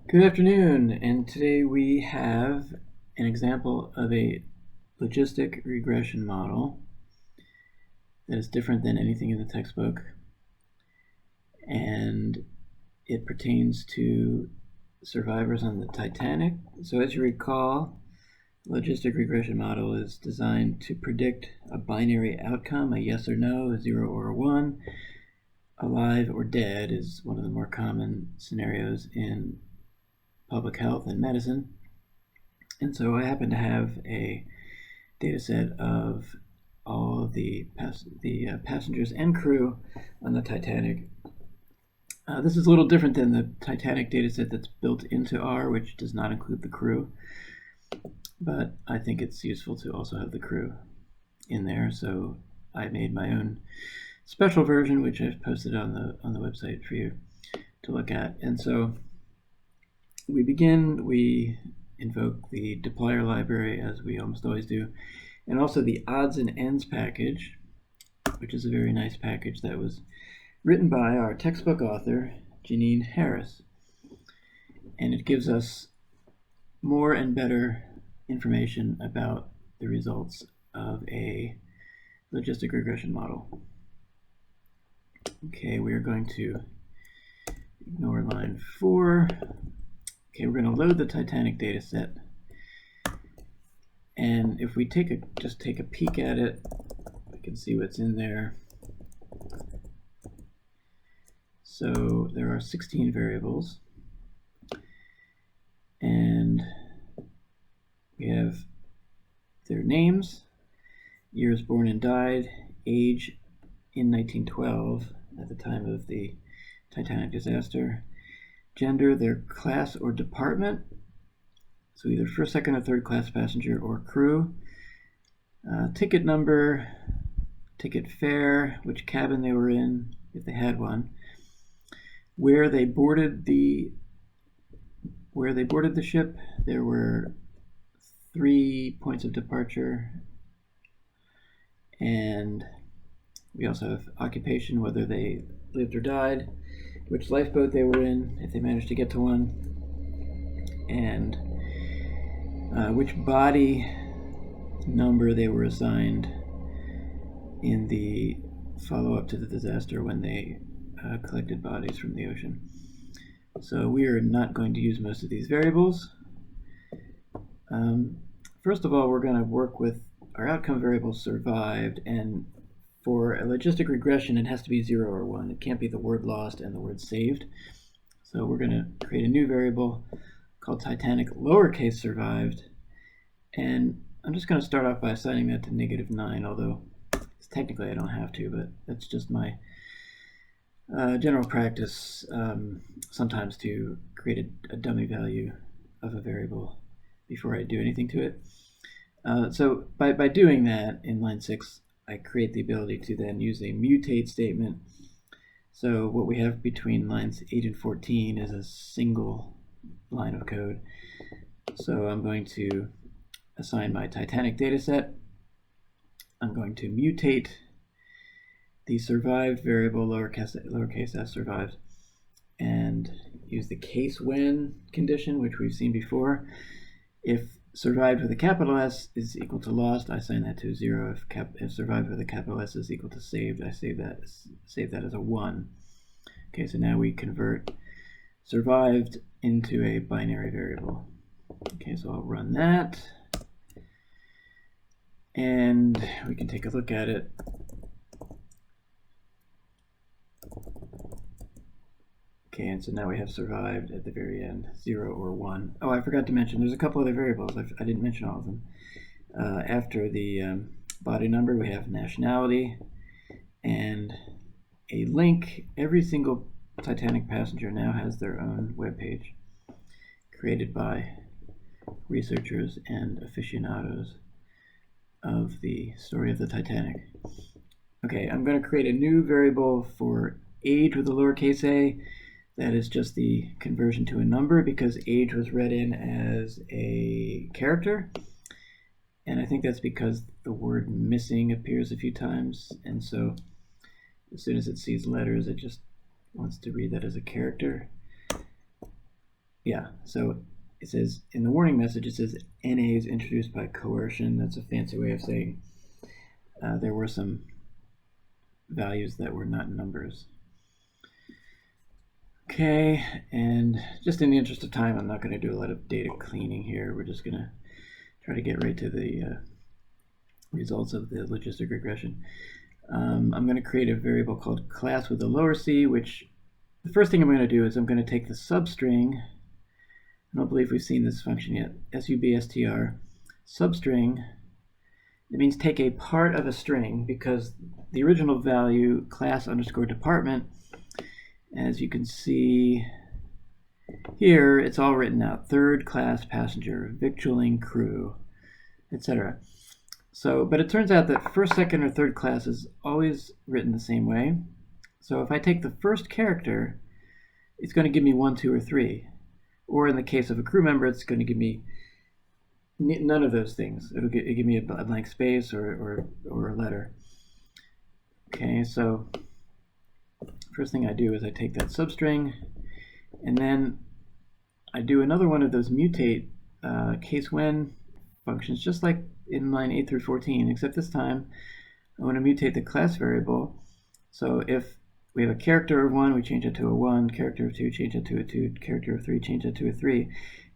Good afternoon, and today we have an example of a logistic regression model that is different than anything in the textbook, and it pertains to survivors on the Titanic. So as you recall, the logistic regression model is designed to predict a binary outcome, a yes or no, a 0 or a 1. Alive or dead is one of the more common scenarios in public health and medicine. And so I happen to have a data set of all of the passengers and crew on the Titanic. This is a little different than the Titanic data set that's built into R, which does not include the crew. But I think it's useful to also have the crew in there, so I made my own special version, which I've posted on the website for you to look at. And so we invoke the deployer library, as we almost always do, and also the odds and ends package, which is a very nice package that was written by our textbook author, Janine Harris. And it gives us more and better information about the results of a logistic regression model. Okay, we are going to ignore line 4. Okay, we're going to load the Titanic data set. And if we just take a peek at it, we can see what's in there. So there are 16 variables. And we have their names, years born and died, age in 1912 at the time of the Titanic disaster, gender, their class or department, so either first, second, or third class passenger or crew, ticket number, ticket fare, which cabin they were in, if they had one, where they boarded the ship. There were 3 points of departure, and we also have occupation, whether they lived or died, which lifeboat they were in, if they managed to get to one, and which body number they were assigned in the follow-up to the disaster when they collected bodies from the ocean. So we are not going to use most of these variables. First of all, we're going to work with our outcome variable survived, and for a logistic regression, it has to be 0 or 1. It can't be the word lost and the word saved. So we're going to create a new variable called Titanic lowercase survived. And I'm just going to start off by assigning that to -9, although technically I don't have to, but that's just my general practice sometimes to create a dummy value of a variable before I do anything to it. So by doing that in line 6, I create the ability to then use a mutate statement. So what we have between lines 8 and 14 is a single line of code. So I'm going to assign my Titanic data set. I'm going to mutate the survived variable, lowercase s survived, and use the case when condition, which we've seen before. If survived with a capital S is equal to lost, I assign that to 0. If survived with a capital S is equal to saved, I save that as a 1. Okay, so now we convert survived into a binary variable. Okay, so I'll run that, and we can take a look at it. Okay, and so now we have survived at the very end, 0 or 1. Oh, I forgot to mention, there's a couple other variables. I didn't mention all of them. After the body number, we have nationality and a link. Every single Titanic passenger now has their own webpage created by researchers and aficionados of the story of the Titanic. Okay, I'm going to create a new variable for age with a lowercase a. That is just the conversion to a number, because age was read in as a character. And I think that's because the word missing appears a few times. And so as soon as it sees letters, it just wants to read that as a character. yeah, so it says in the warning message, it says NA is introduced by coercion. That's a fancy way of saying there were some values that were not numbers. Okay, and just in the interest of time, I'm not going to do a lot of data cleaning here. We're just going to try to get right to the results of the logistic regression. I'm going to create a variable called class with a lower c, which the first thing I'm going to do is I'm going to take the substring. I don't believe we've seen this function yet. substr, substring. It means take a part of a string, because the original value, class underscore department, as you can see here, it's all written out. Third class passenger, victualling crew, etc. So, but it turns out that first, second, or third class is always written the same way. So if I take the first character, it's going to give me 1, 2, or 3. Or in the case of a crew member, it's going to give me none of those things. It'll give me a blank space or a letter. Okay, so first thing I do is I take that substring, and then I do another one of those mutate case when functions, just like in line 8 through 14, except this time I want to mutate the class variable. So if we have a character of 1, we change it to a 1, character of 2, change it to a 2, character of 3, change it to a 3.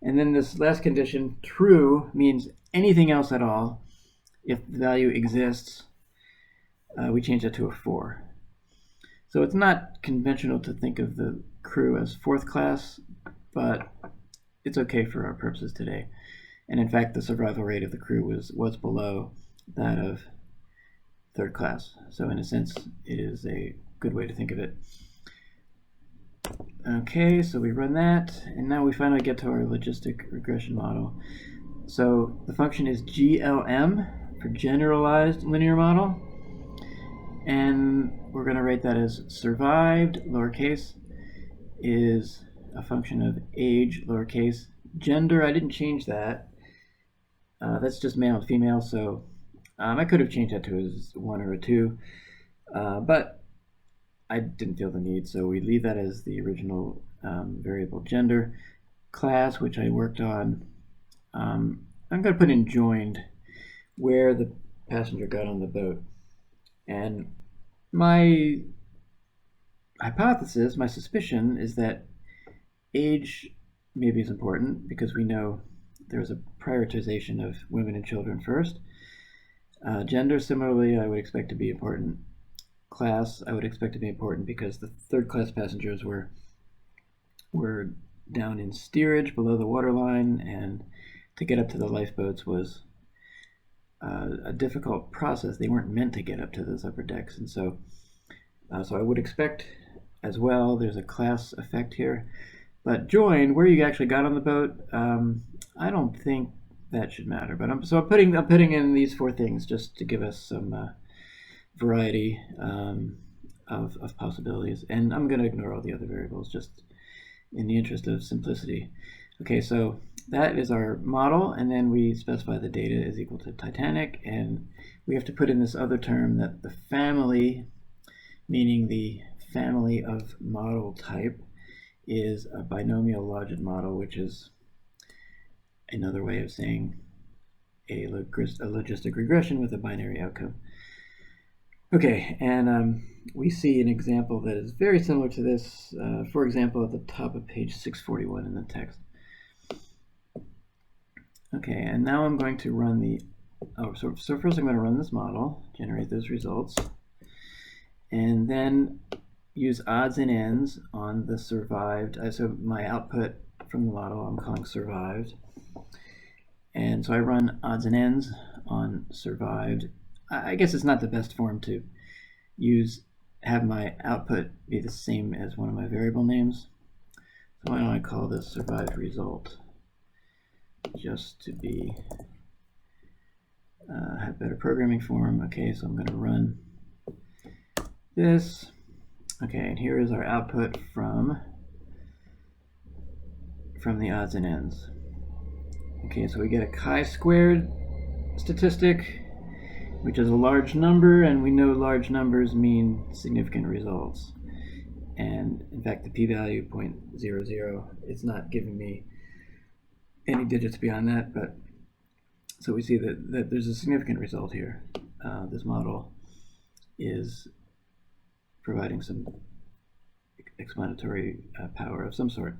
And then this last condition, true, means anything else at all. If the value exists, we change it to a 4. So it's not conventional to think of the crew as fourth class, but it's okay for our purposes today. And in fact, the survival rate of the crew was below that of third class. So in a sense, it is a good way to think of it. Okay, so we run that, and now we finally get to our logistic regression model. So the function is GLM for generalized linear model, and we're going to write that as survived, lowercase, is a function of age, lowercase. Gender, I didn't change that. That's just male and female, so I could have changed that to as 1 or a 2, but I didn't feel the need, so we leave that as the original variable gender. Class, which I worked on, I'm going to put in joined, where the passenger got on the boat. And my hypothesis, my suspicion, is that age maybe is important, because we know there's a prioritization of women and children first. Gender, similarly, I would expect to be important. Class, I would expect to be important because the third class passengers were down in steerage below the waterline, and to get up to the lifeboats was a difficult process. They weren't meant to get up to those upper decks, and so I would expect as well. There's a class effect here, but join, where you actually got on the boat, I don't think that should matter. But I'm putting in these 4 things just to give us some variety of possibilities, and I'm going to ignore all the other variables just in the interest of simplicity. Okay, so that is our model, and then we specify the data is equal to Titanic, and we have to put in this other term that the family, meaning the family of model type, is a binomial logit model, which is another way of saying a logistic regression with a binary outcome. Okay, and we see an example that is very similar to this, for example, at the top of page 641 in the text. Okay, and now I'm going to run the, so first I'm going to run this model, generate those results, and then use odds and ends on the survived. So my output from the model I'm calling survived. And so I run odds and ends on survived. I guess it's not the best form to have my output be the same as one of my variable names. So why don't I call this survived result, just to be have better programming form. Okay, so I'm going to run this. Okay, and here is our output from the odds and ends. Okay, so we get a chi-squared statistic, which is a large number, and we know large numbers mean significant results. And in fact, the p-value 0.00, it's not giving me any digits beyond that, but so we see that there's a significant result here. This model is providing some explanatory power of some sort.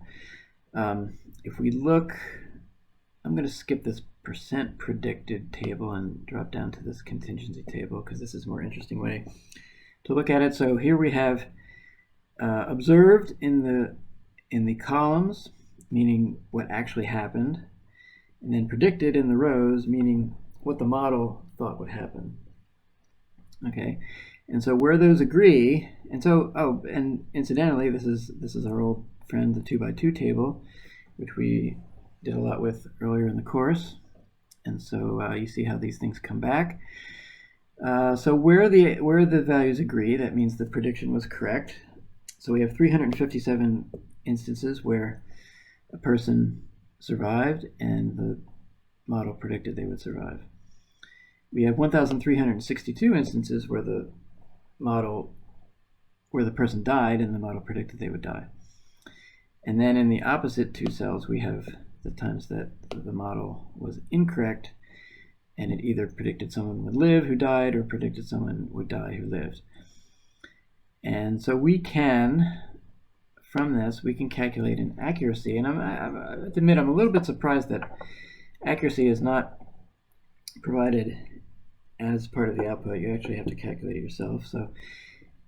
If we look, I'm going to skip this percent predicted table and drop down to this contingency table because this is a more interesting way to look at it. So here we have observed in the columns, meaning what actually happened, and then predicted in the rows, meaning what the model thought would happen. Okay, and so where those agree, and so and incidentally, this is our old friend, the 2x2 table, which we did a lot with earlier in the course, and so you see how these things come back. So where the values agree, that means the prediction was correct. So we have 357 instances where a person survived and the model predicted they would survive. We have 1,362 instances where the person died and the model predicted they would die. And then in the opposite two cells, we have the times that the model was incorrect and it either predicted someone would live who died or predicted someone would die who lived. And so we can, from this, we can calculate an accuracy. And I have to admit, I'm a little bit surprised that accuracy is not provided as part of the output. You actually have to calculate it yourself. So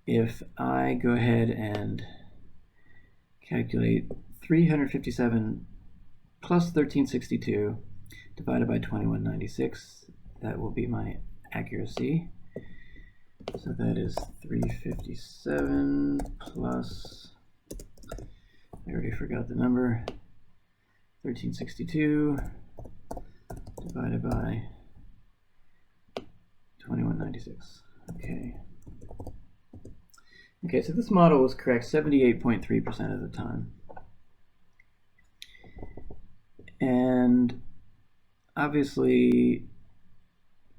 if I go ahead and calculate 357 plus 1362 divided by 2196, that will be my accuracy. So that is 357 plus, I already forgot the number, 1362 divided by 2196. Okay, so this model was correct 78.3% of the time. And obviously,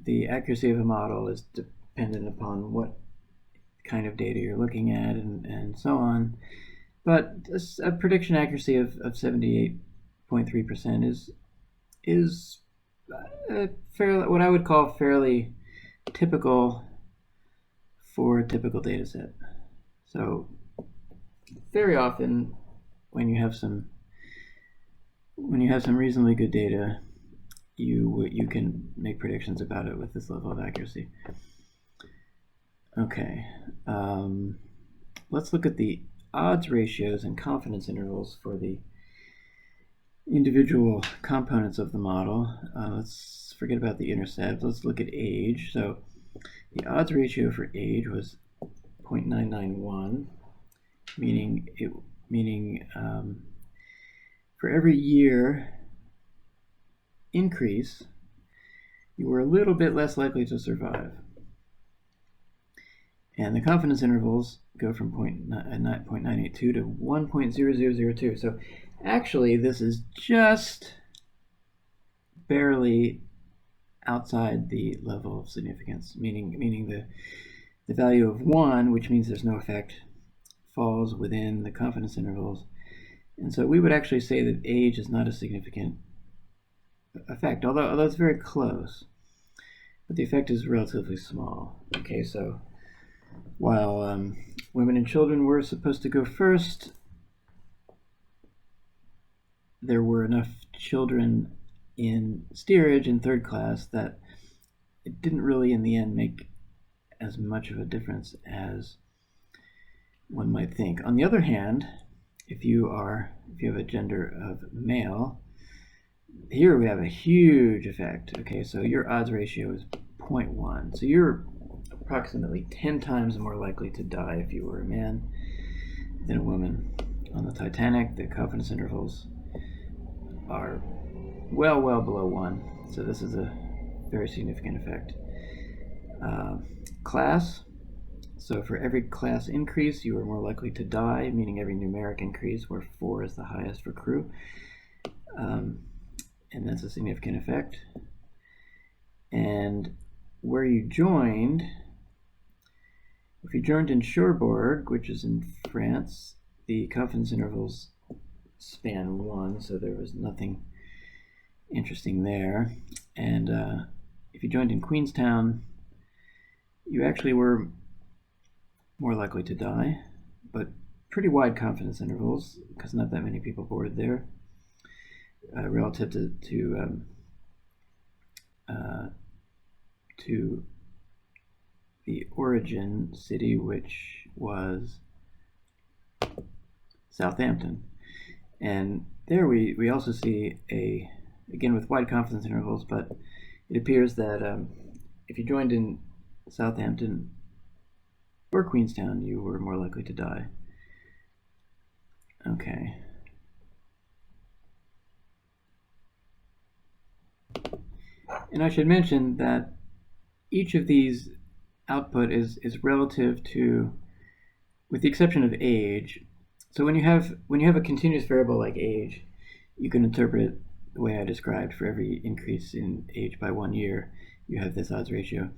the accuracy of a model is dependent upon what kind of data you're looking at and so on. But a prediction accuracy of 78.3% is fairly, what I would call fairly typical for a typical data set. So very often when you have some reasonably good data, you can make predictions about it with this level of accuracy. Okay, let's look at the odds ratios and confidence intervals for the individual components of the model. Let's forget about the intercept. Let's look at age. So the odds ratio for age was 0.991, meaning for every year increase, you were a little bit less likely to survive. And the confidence intervals go from 0.982 to 1.0002. So actually, this is just barely outside the level of significance, meaning the value of 1, which means there's no effect, falls within the confidence intervals. And so we would actually say that age is not a significant effect, although it's very close. But the effect is relatively small. Okay, so while women and children were supposed to go first, there were enough children in steerage in third class that it didn't really in the end make as much of a difference as one might think. On the other hand, if you have a gender of male, here we have a huge effect. Okay, so your odds ratio is 0.1. So you're approximately 10 times more likely to die if you were a man than a woman. On the Titanic, the confidence intervals are well below 1. So this is a very significant effect. Class. So for every class increase, you are more likely to die, meaning every numeric increase, where 4 is the highest for crew. And that's a significant effect. And where you joined, If you joined in Cherbourg, which is in France, the confidence intervals span 1, so there was nothing interesting there. And if you joined in Queenstown, you actually were more likely to die, but pretty wide confidence intervals because not that many people boarded there relative to the origin city, which was Southampton. And there we also see again with wide confidence intervals, but it appears that if you joined in Southampton or Queenstown, you were more likely to die. Okay. And I should mention that each of these output is relative to, with the exception of age. So when you have a continuous variable like age, you can interpret it the way I described. For every increase in age by 1 year, you have this odds ratio.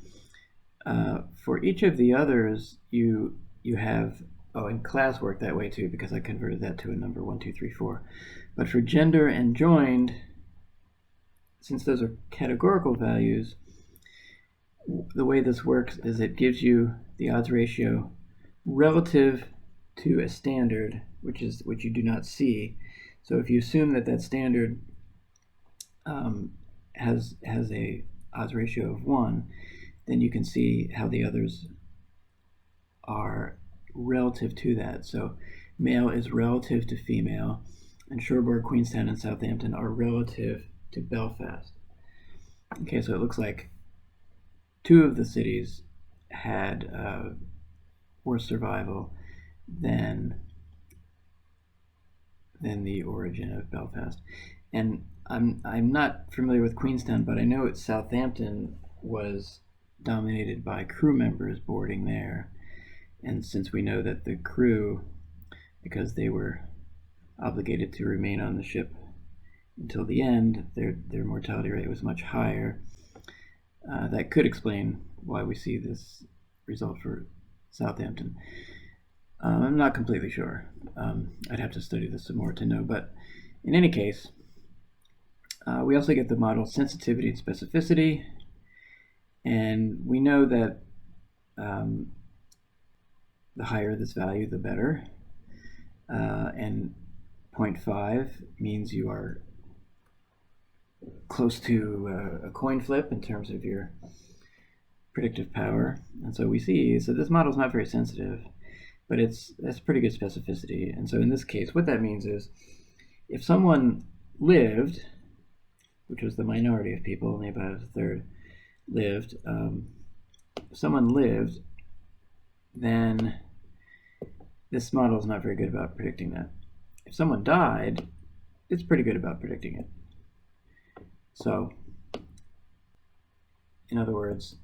For each of the others, you have, and class work that way too, because I converted that to a number 1, 2, 3, 4. But for gender and joined, since those are categorical values, the way this works is it gives you the odds ratio relative to a standard, which you do not see. So if you assume that standard has a odds ratio of 1, then you can see how the others are relative to that. So male is relative to female, and Cherbourg, Queenstown, and Southampton are relative to Belfast. Okay, so it looks like 2 of the cities had worse survival than the origin of Belfast. And I'm not familiar with Queenstown, but I know Southampton was dominated by crew members boarding there. And since we know that the crew, because they were obligated to remain on the ship until the end, their mortality rate was much higher. That could explain why we see this result for Southampton. I'm not completely sure. I'd have to study this some more to know. But in any case, we also get the model sensitivity and specificity. And we know that the higher this value, the better. And 0.5 means you are close to a coin flip in terms of your predictive power. And so we see, so this model is not very sensitive, but that's pretty good specificity. And so in this case, what that means is if someone lived, which was the minority of people, only about a third lived, if someone lived, then this model is not very good about predicting that. If someone died, it's pretty good about predicting it. So, in other words,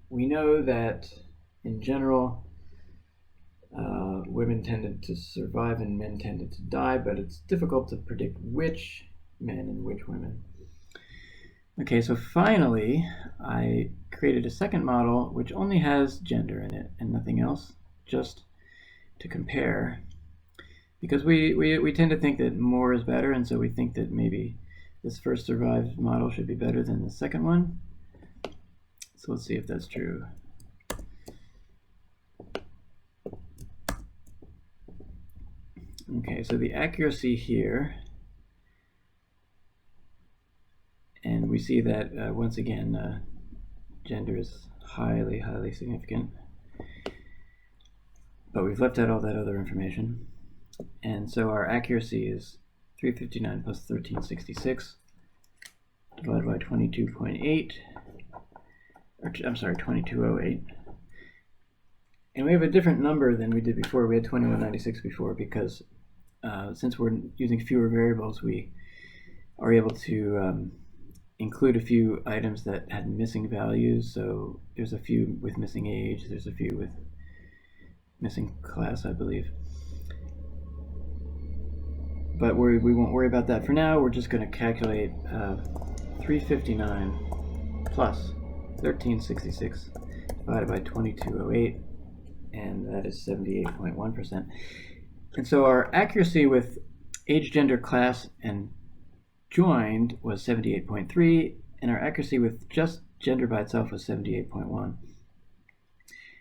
we know that in general, women tended to survive and men tended to die, but it's difficult to predict which men and which women. Okay, so finally, I created a second model which only has gender in it and nothing else, just to compare. Because we tend to think that more is better, and so we think that maybe this first survived model should be better than the second one. So let's see if that's true. Okay, so the accuracy here, and we see that once again, gender is highly, highly significant. But we've left out all that other information. And so our accuracy is 359 plus 1366 divided by 22.8, I'm sorry, 2208. And we have a different number than we did before. We had 2196 before because since we're using fewer variables, we are able to include a few items that had missing values. So there's a few with missing age, there's a few with missing class, I believe. But we won't worry about that for now. We're just going to calculate 359 plus 1366 divided by 2208, and that is 78.1%. And so our accuracy with age, gender, class, and joined was 78.3, and our accuracy with just gender by itself was 78.1.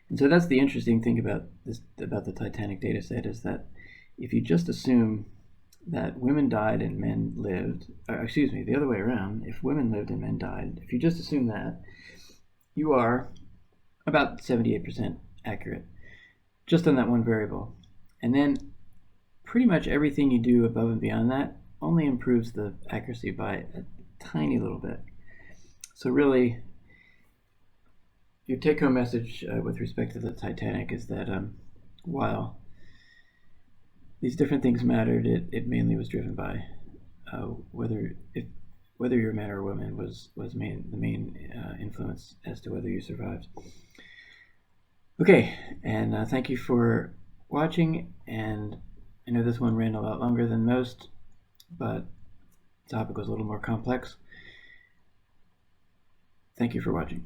And so that's the interesting thing about the Titanic data set, is that if you just assume that women died and men lived, or excuse me, the other way around, if women lived and men died, if you just assume that, you are about 78% accurate, just on that one variable. And then pretty much everything you do above and beyond that only improves the accuracy by a tiny little bit. So really, your take-home message with respect to the Titanic is that while these different things mattered, it mainly was driven by whether you're a man or a woman was the main influence as to whether you survived. Okay, and thank you for watching. And I know this one ran a lot longer than most, but the topic was a little more complex. Thank you for watching.